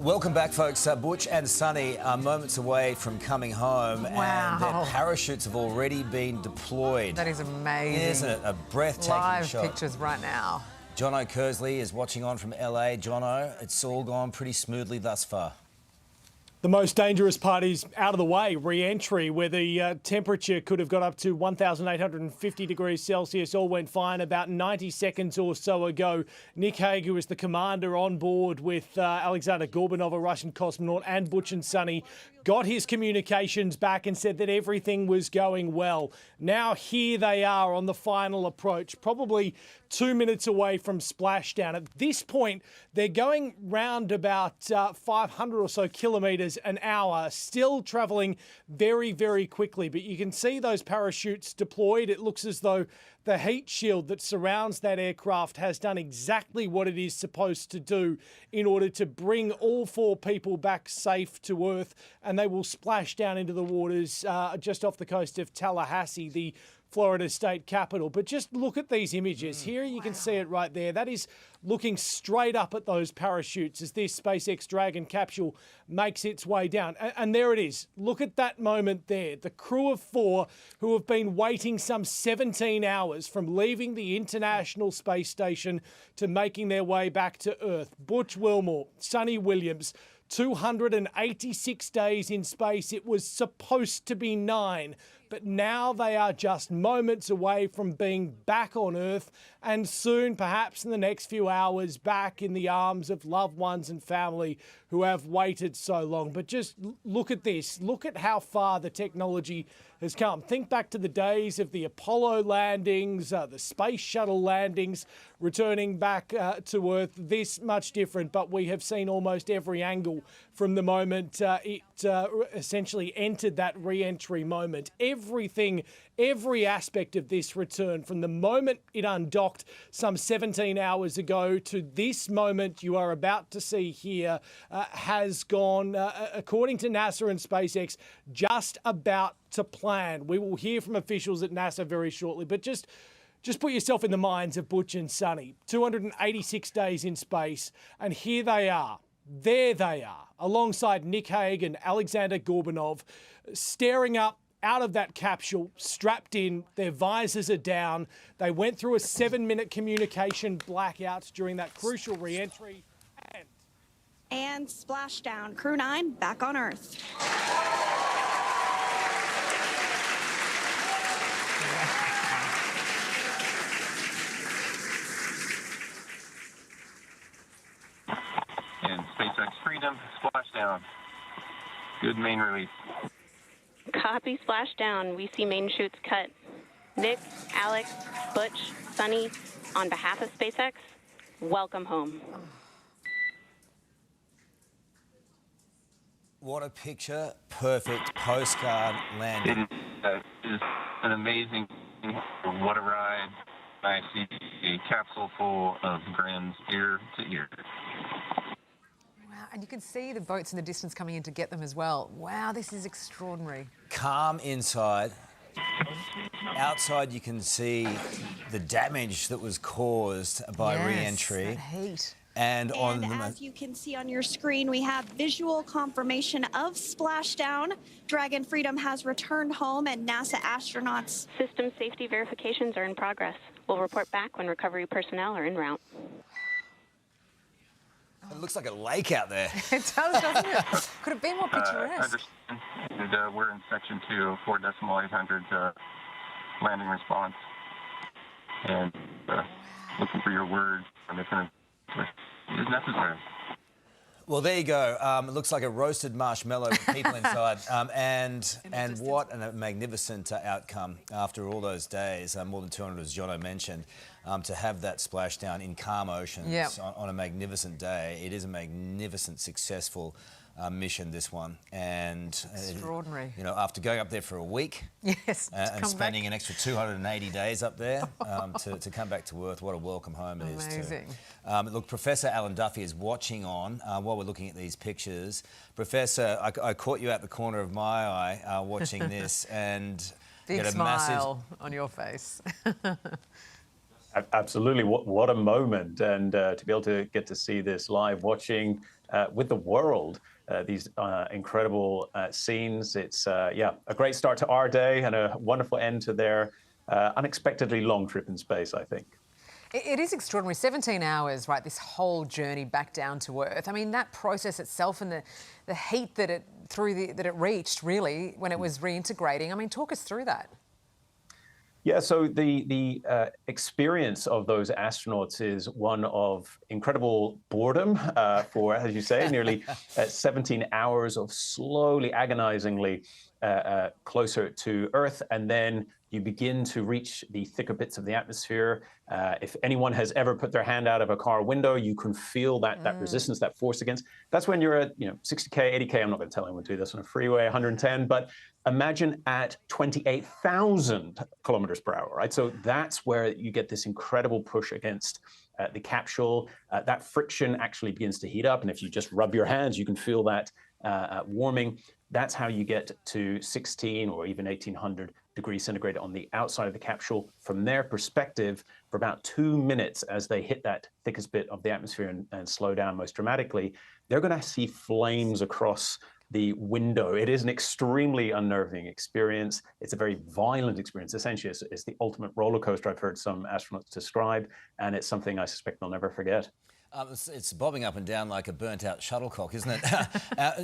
Welcome back, folks. Butch and Sunny are moments away from coming home, Wow. and their parachutes have already been deployed. That is amazing. Isn't it? A breathtaking Live shot. pictures right now. Jono Kersley is watching on from LA. Jono, it's all gone pretty smoothly thus far. The most dangerous part is out of the way, re-entry, where the temperature could have got up to 1,850 degrees Celsius. All went fine about 90 seconds or so ago. Nick Hague, who was the commander on board with Alexander Gorbanov, a Russian cosmonaut, and Butch and Sunny, got his communications back and said that everything was going well. Now here they are on the final approach, probably 2 minutes away from splashdown. At this point, they're going round about 500 or so kilometres an hour, still travelling very, very quickly. But you can see those parachutes deployed. It looks as though the heat shield that surrounds that aircraft has done exactly what it is supposed to do in order to bring all four people back safe to Earth, and they will splash down into the waters just off the coast of Tallahassee, the Florida state capital. But just look at these images. Here you can see it right there. That is looking straight up at those parachutes as this SpaceX Dragon capsule makes its way down. And there it is. Look at that moment there. The crew of four who have been waiting some 17 hours from leaving the International Space Station to making their way back to Earth. Butch Wilmore, Sunny Williams, 286 days in space. It was supposed to be 9, but now they are just moments away from being back on Earth, and soon, perhaps in the next few hours, back in the arms of loved ones and family who have waited so long. But just look at this. Look at how far the technology has come. Think back to the days of the Apollo landings, the space shuttle landings, returning back to Earth. This much different, but we have seen almost every angle from the moment it essentially entered that re-entry moment. Everything, every aspect of this return, from the moment it undocked some 17 hours ago to this moment you are about to see here, has gone, according to NASA and SpaceX, just about to plan. We will hear from officials at NASA very shortly, but just put yourself in the minds of Butch and Sunny. 286 days in space, and here they are. There they are, alongside Nick Hague and Alexander Gorbanov, staring up out of that capsule, strapped in, their visors are down. They went through a 7-minute communication blackout during that crucial re-entry. And splashdown. Crew 9 back on Earth. And SpaceX Freedom, splashdown. Good main release. Copy, splashdown. We see main chutes cut. Nick, Alex, Butch, Sunny, on behalf of SpaceX, welcome home. What a picture. Perfect postcard landing. It is an amazing, what a ride. I see a capsule full of grins ear to ear. Wow, and you can see the boats in the distance coming in to get them as well. Wow, this is extraordinary. Calm inside. Outside you can see the damage that was caused by re-entry. That heat. And as you can see on your screen, we have visual confirmation of splashdown. Dragon Freedom has returned home, and NASA astronauts. System safety verifications are in progress. We'll report back when recovery personnel are en route. It looks like a lake out there. It does, doesn't it? Could have been more picturesque. And, we're in section 2 of 4.800 landing response. And looking for your word on this is necessary. Well, there you go. It looks like a roasted marshmallow with people inside. And what a magnificent outcome after all those days, more than 200, as Jono mentioned, to have that splashdown in calm oceans on a magnificent day. It is a magnificent, successful mission, this one. And extraordinary. You know, after going up there for a week, and spending an extra 280 days up there to come back to Earth, what a welcome home it is. Amazing. Look, Professor Alan Duffy is watching on while we're looking at these pictures. Professor, I caught you at the corner of my eye watching this, and big smile on your face. Absolutely, what a moment, and to be able to get to see this live, watching with the world. These incredible scenes. It's, a great start to our day and a wonderful end to their unexpectedly long trip in space, I think. It is extraordinary. 17 hours, right, this whole journey back down to Earth. I mean, that process itself and the heat that it reached, really, when it was reintegrating. I mean, talk us through that. Yeah, so the experience of those astronauts is one of incredible boredom for, as you say, nearly 17 hours of slowly, agonizingly closer to Earth, and then you begin to reach the thicker bits of the atmosphere. If anyone has ever put their hand out of a car window, you can feel that resistance, that force against. That's when you're at 60K, 80K. I'm not going to tell anyone to do this on a freeway, 110, but imagine at 28,000 kilometers per hour, right? So that's where you get this incredible push against the capsule. That friction actually begins to heat up, and if you just rub your hands, you can feel that warming. That's how you get to 16 or even 1800 degrees centigrade on the outside of the capsule. From their perspective, for about 2 minutes as they hit that thickest bit of the atmosphere and slow down most dramatically, they're going to see flames across the window. It is an extremely unnerving experience. It's a very violent experience. Essentially, it's the ultimate roller coaster I've heard some astronauts describe, and it's something I suspect they'll never forget. It's bobbing up and down like a burnt-out shuttlecock, isn't it?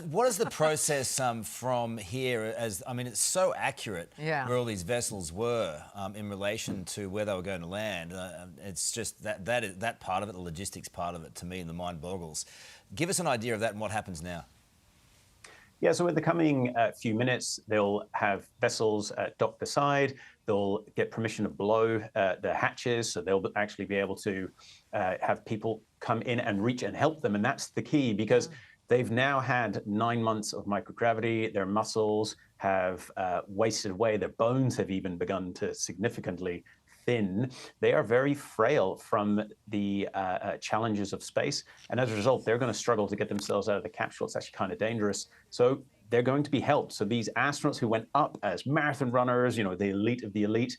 What is the process from here? It's so accurate where all these vessels were in relation to where they were going to land. It's just that part of it, the logistics part of it, to me, the mind boggles. Give us an idea of that and what happens now. Yeah, so in the coming few minutes, they'll have vessels dock beside. They'll get permission to blow the hatches, so they'll actually be able to have people come in and reach and help them. And that's the key, because they've now had 9 months of microgravity. Their muscles have wasted away. Their bones have even begun to significantly thin. They are very frail from the challenges of space. And as a result, they're going to struggle to get themselves out of the capsule. It's actually kind of dangerous. So they're going to be helped. So these astronauts who went up as marathon runners, the elite of the elite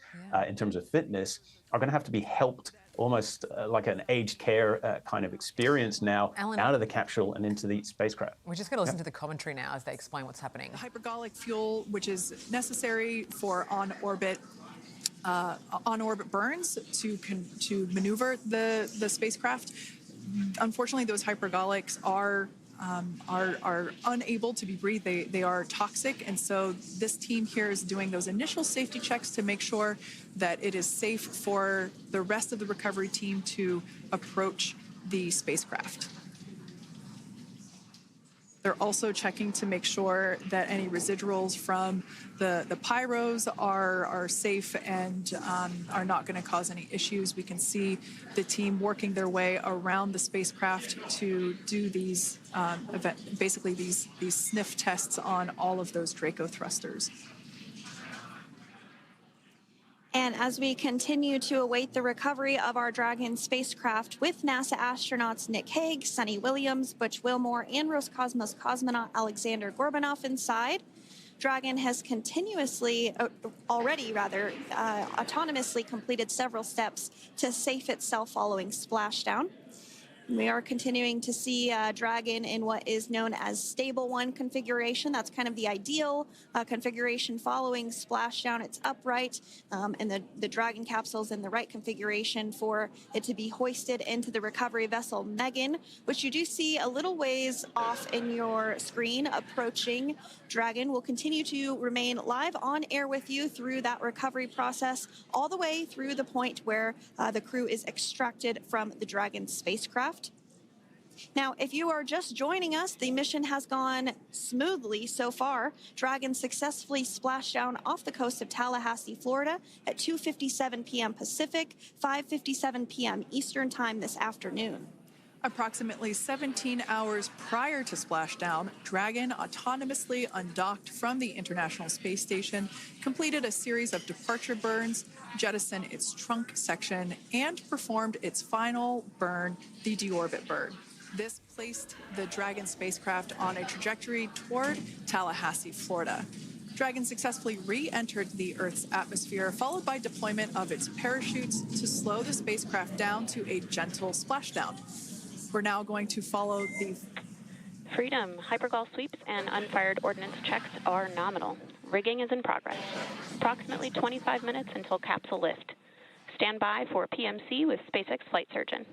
in terms of fitness, are going to have to be helped almost like an aged care kind of experience now, Alan, out of the capsule and into the spacecraft. We're just going to listen to the commentary now as they explain what's happening. The hypergolic fuel, which is necessary for on-orbit burns to maneuver the spacecraft. Unfortunately, those hypergolics are unable to be breathed. They are toxic, and so this team here is doing those initial safety checks to make sure that it is safe for the rest of the recovery team to approach the spacecraft. They're also checking to make sure that any residuals from the pyros are safe and are not going to cause any issues. We can see the team working their way around the spacecraft to do these basically these sniff tests on all of those Draco thrusters. And as we continue to await the recovery of our Dragon spacecraft with NASA astronauts Nick Hague, Suni Williams, Butch Wilmore, and Roscosmos cosmonaut Alexander Gorbanov inside, Dragon has autonomously completed several steps to safe itself following splashdown. We are continuing to see Dragon in what is known as Stable 1 configuration. That's kind of the ideal configuration following splashdown. It's upright, and the Dragon capsule is in the right configuration for it to be hoisted into the recovery vessel Megan, which you do see a little ways off in your screen approaching. Dragon will continue to remain live on air with you through that recovery process, all the way through the point where the crew is extracted from the Dragon spacecraft. Now, if you are just joining us, the mission has gone smoothly so far. Dragon successfully splashed down off the coast of Tallahassee, Florida at 2:57 p.m. Pacific, 5:57 p.m. Eastern Time this afternoon. Approximately 17 hours prior to splashdown, Dragon autonomously undocked from the International Space Station, completed a series of departure burns, jettisoned its trunk section, and performed its final burn, the deorbit burn. This placed the Dragon spacecraft on a trajectory toward Tallahassee, Florida. Dragon successfully re-entered the Earth's atmosphere, followed by deployment of its parachutes to slow the spacecraft down to a gentle splashdown. We're now going to follow the Freedom, hypergol sweeps and unfired ordnance checks are nominal. Rigging is in progress. Approximately 25 minutes until capsule lift. Stand by for PMC with SpaceX flight surgeon.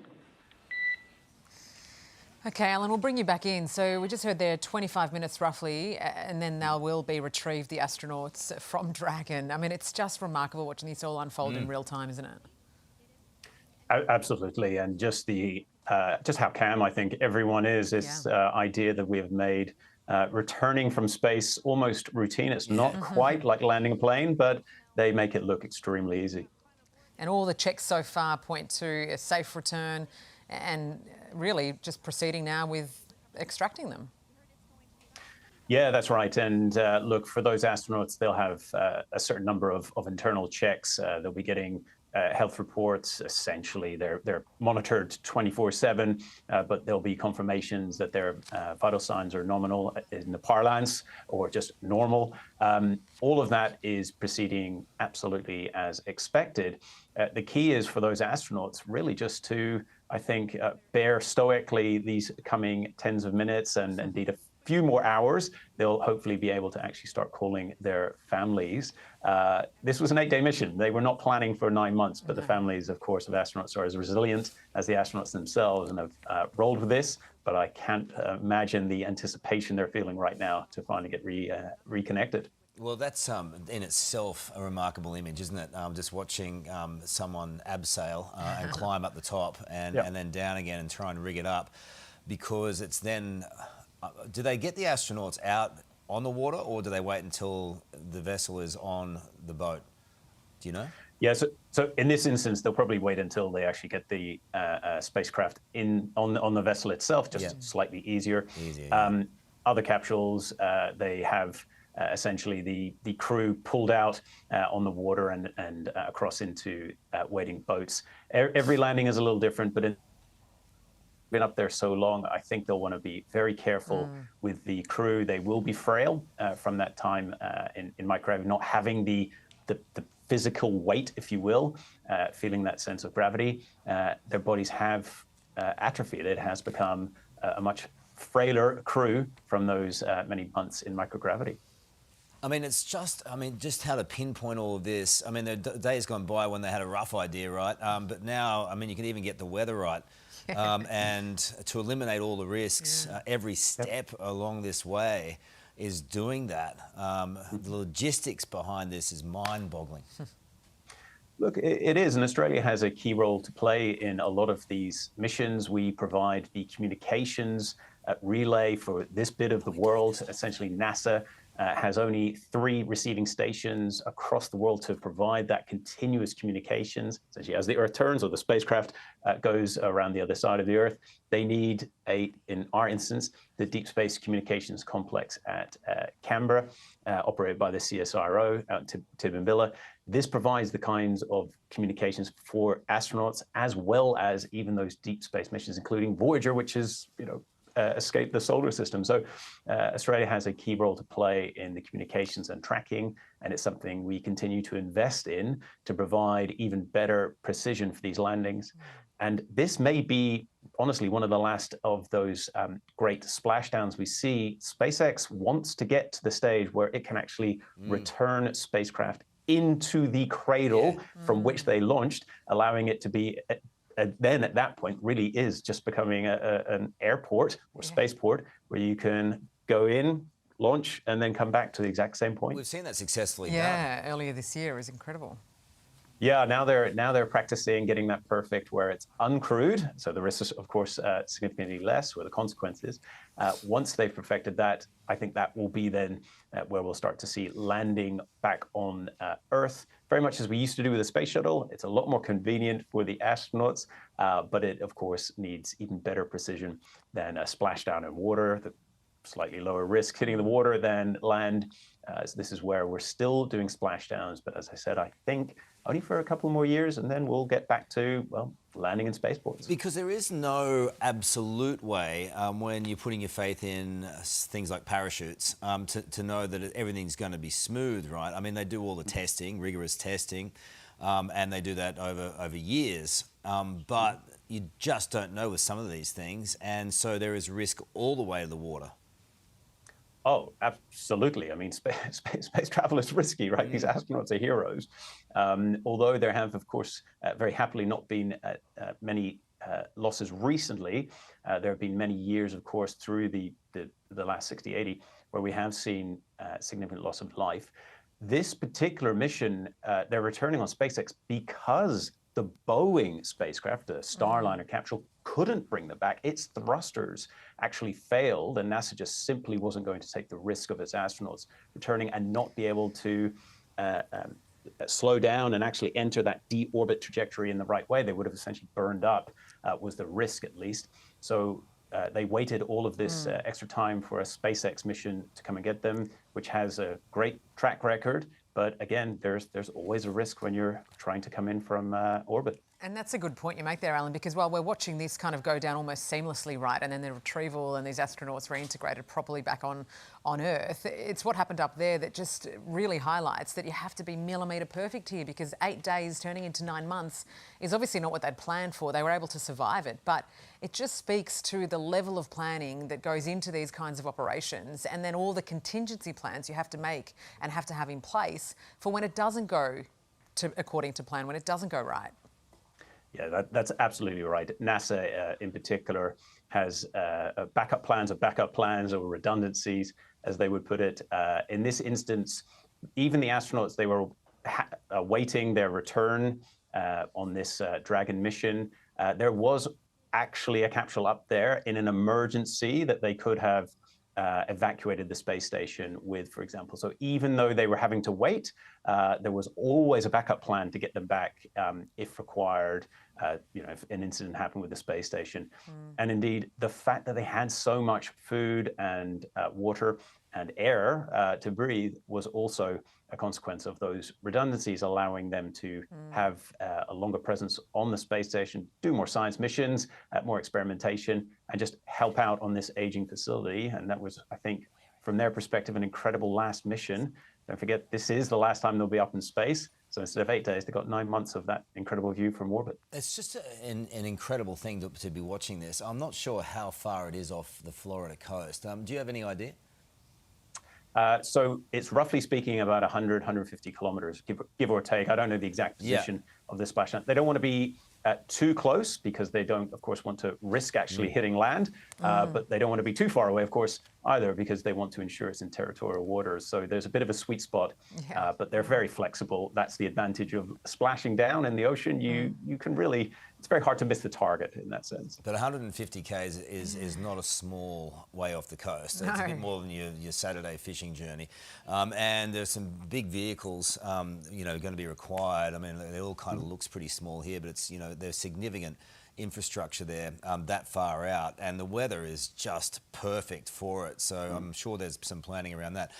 Okay, Alan, we'll bring you back in. So we just heard there 25 minutes roughly, and then they will be retrieved, the astronauts, from Dragon. I mean, it's just remarkable watching this all unfold in real time, isn't it? Absolutely, and just how calm I think everyone is. This idea that we have made returning from space almost routine. It's not quite like landing a plane, but they make it look extremely easy. And all the checks so far point to a safe return and really just proceeding now with extracting them. Yeah, that's right. And look, for those astronauts, they'll have a certain number of internal checks. They'll be getting health reports. Essentially, they're monitored 24/7, but there'll be confirmations that their vital signs are nominal in the parlance or just normal. All of that is proceeding absolutely as expected. The key is for those astronauts really just to, I think, bear stoically these coming tens of minutes and indeed a few more hours. They'll hopefully be able to actually start calling their families. This was an 8-day mission. They were not planning for 9 months, but the families, of course, of astronauts are as resilient as the astronauts themselves and have rolled with this. But I can't imagine the anticipation they're feeling right now to finally get reconnected. Well, that's in itself a remarkable image, isn't it? Just watching someone abseil and climb up the top and then down again and try and rig it up, because it's then... do they get the astronauts out on the water, or do they wait until the vessel is on the boat? Do you know? Yeah, so in this instance, they'll probably wait until they actually get the spacecraft on the vessel itself, just slightly easier. Other capsules, they have essentially the crew pulled out on the water and across into waiting boats. Every landing is a little different, but been up there so long, I think they'll want to be very careful with the crew. They will be frail from that time in microgravity, not having the physical weight, if you will, feeling that sense of gravity. Their bodies have atrophied. It has become a much frailer crew from those many months in microgravity. I mean, it's just, just how to pinpoint all of this. I mean, the days gone by when they had a rough idea, right? But now, you can even get the weather right. And to eliminate all the risks, every step along this way is doing that. The logistics behind this is mind-boggling. Look, it is, and Australia has a key role to play in a lot of these missions. We provide the communications relay for this bit of the world. Essentially, NASA has only 3 receiving stations across the world to provide that continuous communications. Essentially, as the Earth turns or the spacecraft goes around the other side of the Earth, they need in our instance, the Deep Space Communications Complex at Canberra, operated by the CSIRO out to Timbilla. This provides the kinds of communications for astronauts, as well as even those deep space missions, including Voyager, which is, escape the solar system. So Australia has a key role to play in the communications and tracking, and it's something we continue to invest in to provide even better precision for these landings. And this may be, honestly, one of the last of those great splashdowns we see. SpaceX wants to get to the stage where it can actually return spacecraft into the cradle from which they launched, allowing it to be then at that point really is just becoming an airport or spaceport where you can go in, launch, and then come back to the exact same point. We've seen that successfully done. Yeah, earlier this year is incredible. Yeah, now they're practicing getting that perfect where it's uncrewed, so the risk is, of course, significantly less, where the consequences. Once they've perfected that, I think that will be then where we'll start to see landing back on Earth, very much as we used to do with the space shuttle. It's a lot more convenient for the astronauts, but it, of course, needs even better precision than a splashdown in water, the slightly lower risk hitting the water than land. So this is where we're still doing splashdowns, but as I said, I think only for a couple more years, and then we'll get back to, well, landing in spaceports. Because there is no absolute way when you're putting your faith in things like parachutes to know that everything's going to be smooth, right? I mean, they do all the testing, rigorous testing, and they do that over years. But you just don't know with some of these things, and so there is risk all the way to the water. Oh, absolutely. I mean, space travel is risky, right? These astronauts are heroes. Although there have, of course, very happily not been many losses recently. There have been many years, of course, through the last 60, 80, where we have seen significant loss of life. This particular mission, they're returning on SpaceX because the Boeing spacecraft, the Starliner capsule, couldn't bring them back. Its thrusters actually failed, and NASA just simply wasn't going to take the risk of its astronauts returning and not be able to slow down and actually enter that deorbit trajectory in the right way. They would have essentially burned up, was the risk at least. So they waited all of this extra time for a SpaceX mission to come and get them, which has a great track record. But again, there's always a risk when you're trying to come in from orbit. And that's a good point you make there, Alan, because while we're watching this kind of go down almost seamlessly, right, and then the retrieval and these astronauts reintegrated properly back on Earth, it's what happened up there that just really highlights that you have to be millimetre perfect here, because 8 days turning into 9 months is obviously not what they'd planned for. They were able to survive it, but it just speaks to the level of planning that goes into these kinds of operations, and then all the contingency plans you have to make and have to have in place for when it doesn't go according to plan, when it doesn't go right. Yeah, that's absolutely right. NASA, in particular, has backup plans of backup plans, or redundancies, as they would put it. In this instance, even the astronauts, they were awaiting their return on this Dragon mission. There was actually a capsule up there in an emergency that they could have evacuated the space station with, for example. So even though they were having to wait, there was always a backup plan to get them back if required, if an incident happened with the space station. And indeed, the fact that they had so much food and water and air to breathe was also a consequence of those redundancies, allowing them to have a longer presence on the space station, do more science missions, more experimentation, and just help out on this aging facility. And that was, I think, from their perspective, an incredible last mission. Don't forget, this is the last time they'll be up in space. So instead of 8 days, they got 9 months of that incredible view from orbit. It's just an incredible thing to be watching this. I'm not sure how far it is off the Florida coast. Do you have any idea? So it's roughly speaking about 100, 150 kilometers, give or take. I don't know the exact position of the splashdown. They don't want to be too close, because they don't, of course, want to risk actually hitting land. But they don't want to be too far away, of course, either, because they want to ensure it's in territorial waters. So there's a bit of a sweet spot, but they're very flexible. That's the advantage of splashing down in the ocean. You can really, it's very hard to miss the target in that sense. But 150 k's is not a small way off the coast. It's a bit more than your Saturday fishing journey. And there's some big vehicles, going to be required. I mean, it all kind of looks pretty small here, but it's, there's significant infrastructure there that far out, and the weather is just perfect for it. So I'm sure there's some planning around that.